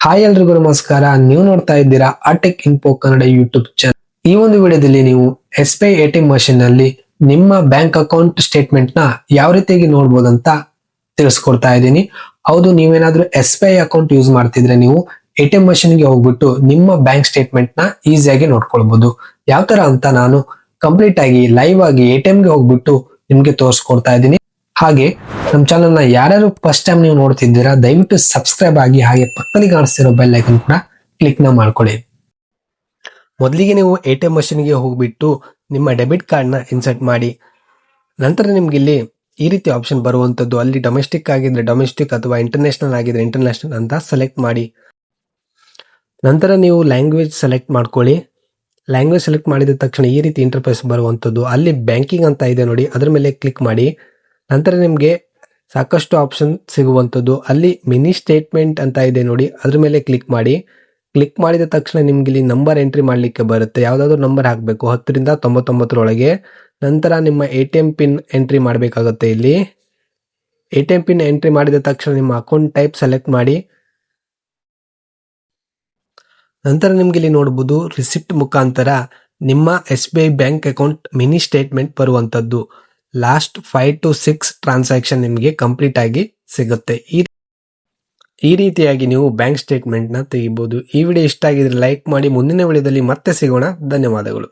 Hi ಎಲ್ರಿಗೂ ನಮಸ್ಕಾರ. ನೀವು ನೋಡ್ತಾ ಇದ್ದೀರಾ ಆಟೆಕ್ ಇನ್ಫೋ ಕನ್ನಡ ಯೂಟ್ಯೂಬ್ ಚಾನಲ್. ಈ ಒಂದು ವಿಡಿಯೋದಲ್ಲಿ ನೀವು SBI ATM ಮಷೀನ್ ನಲ್ಲಿ ನಿಮ್ಮ ಬ್ಯಾಂಕ್ ಅಕೌಂಟ್ ಸ್ಟೇಟ್ಮೆಂಟ್ ನ ಯಾವ ರೀತಿಯಾಗಿ ನೋಡಬಹುದು ಅಂತ ತಿಳಿಸ್ಕೊಡ್ತಾ ಇದ್ದೀನಿ. ಹೌದು, ನೀವೇನಾದ್ರೂ SBI ಅಕೌಂಟ್ ಯೂಸ್ ಮಾಡ್ತಿದ್ರೆ ನೀವು ATM ಮಷೀನ್ ಗೆ ಹೋಗ್ಬಿಟ್ಟು ನಿಮ್ಮ ಬ್ಯಾಂಕ್ ಸ್ಟೇಟ್ಮೆಂಟ್ ನ ಈಸಿಯಾಗಿ ನೋಡ್ಕೊಳ್ಬಹುದು. ಯಾವ ತರ ಅಂತ ನಾನು ಕಂಪ್ಲೀಟ್ ಆಗಿ ಲೈವ್ ಆಗಿ ATM ಗೆ ಹೋಗ್ಬಿಟ್ಟು ನಿಮ್ಗೆ ತೋರಿಸ್ಕೊಡ್ತಾ ಇದ್ದೀನಿ. ಹಾಗೆ ನಮ್ಮ ಚಾನಲ್ ನ ಯಾರ್ಯಾರು ಫಸ್ಟ್ ಟೈಮ್ ನೀವು ನೋಡ್ತಿದ್ದೀರಾ ದಯವಿಟ್ಟು ಸಬ್ಸ್ಕ್ರೈಬ್ ಆಗಿ ಹಾಗೆ ಪಕ್ಕದಲ್ಲಿ ಕಾಣಿಸ್ತಿರೋ ಬೆಲ್ ಐಕನ್ ಕೂಡ ಕ್ಲಿಕ್ ನ ಮಾಡ್ಕೊಳ್ಳಿ. ಮೊದಲಿಗೆ ನೀವು ATM ಮಷೀನ್ ಗೆ ಹೋಗ್ಬಿಟ್ಟು ನಿಮ್ಮ ಡೆಬಿಟ್ ಕಾರ್ಡ್ ನ ಇನ್ಸರ್ಟ್ ಮಾಡಿ. ನಂತರ ನಿಮ್ಗೆ ಇಲ್ಲಿ ಈ ರೀತಿ ಆಪ್ಷನ್ ಬರುವಂತದ್ದು, ಅಲ್ಲಿ ಡೊಮೆಸ್ಟಿಕ್ ಆಗಿದ್ರೆ ಡೊಮೆಸ್ಟಿಕ್ ಅಥವಾ ಇಂಟರ್ನ್ಯಾಷನಲ್ ಆಗಿದ್ರೆ ಇಂಟರ್ನ್ಯಾಷನಲ್ ಅಂತ ಸೆಲೆಕ್ಟ್ ಮಾಡಿ. ನಂತರ ನೀವು ಲ್ಯಾಂಗ್ವೇಜ್ ಸೆಲೆಕ್ಟ್ ಮಾಡ್ಕೊಳ್ಳಿ. ಲ್ಯಾಂಗ್ವೇಜ್ ಸೆಲೆಕ್ಟ್ ಮಾಡಿದ ತಕ್ಷಣ ಈ ರೀತಿ ಇಂಟರ್ಫೇಸ್ ಬರುವಂತದ್ದು, ಅಲ್ಲಿ ಬ್ಯಾಂಕಿಂಗ್ ಅಂತ ಇದೆ ನೋಡಿ, ಅದ್ರ ಮೇಲೆ ಕ್ಲಿಕ್ ಮಾಡಿ. ನಂತರ ನಿಮ್ಗೆ ಸಾಕಷ್ಟು ಆಪ್ಷನ್ ಸಿಗುವಂತದ್ದು, ಅಲ್ಲಿ ಮಿನಿ ಸ್ಟೇಟ್ಮೆಂಟ್ ಅಂತ ಇದೆ ನೋಡಿ, ಅದ್ರ ಮೇಲೆ ಕ್ಲಿಕ್ ಮಾಡಿ. ಕ್ಲಿಕ್ ಮಾಡಿದ ತಕ್ಷಣ ನಿಮ್ಗೆ ಇಲ್ಲಿ ನಂಬರ್ ಎಂಟ್ರಿ ಮಾಡ್ಲಿಕ್ಕೆ ಬರುತ್ತೆ. ಯಾವ್ದಾದ್ರು ನಂಬರ್ ಹಾಕಬೇಕು 10 ರಿಂದ 99 ನಂತರ ನಿಮ್ಮ ATM ಪಿನ್ ಎಂಟ್ರಿ ಮಾಡಬೇಕಾಗುತ್ತೆ. ಇಲ್ಲಿ ATM ಪಿನ್ ಎಂಟ್ರಿ ಮಾಡಿದ ತಕ್ಷಣ ನಿಮ್ಮ ಅಕೌಂಟ್ ಟೈಪ್ ಸೆಲೆಕ್ಟ್ ಮಾಡಿ. ನಂತರ ನಿಮ್ಗೆ ಇಲ್ಲಿ ನೋಡಬಹುದು ರಿಸಿಪ್ಟ್ ಮುಖಾಂತರ ನಿಮ್ಮ SBI bank account mini statement ಬರುವಂತದ್ದು. ಲಾಸ್ಟ್ 5 to 6 ಟ್ರಾನ್ಸಾಕ್ಷನ್ ನಿಮಗೆ ಕಂಪ್ಲೀಟ್ ಆಗಿ ಸಿಗುತ್ತೆ. ಈ ರೀತಿಯಾಗಿ ನೀವು ಬ್ಯಾಂಕ್ ಸ್ಟೇಟ್ಮೆಂಟ್ ನ ತೆಗಿಬಹುದು. ಈ ವಿಡಿಯೋ ಇಷ್ಟ ಆಗಿದ್ರೆ ಲೈಕ್ ಮಾಡಿ. ಮುಂದಿನ ವಿಡಿಯೋದಲ್ಲಿ ಮತ್ತೆ ಸಿಗೋಣ. ಧನ್ಯವಾದಗಳು.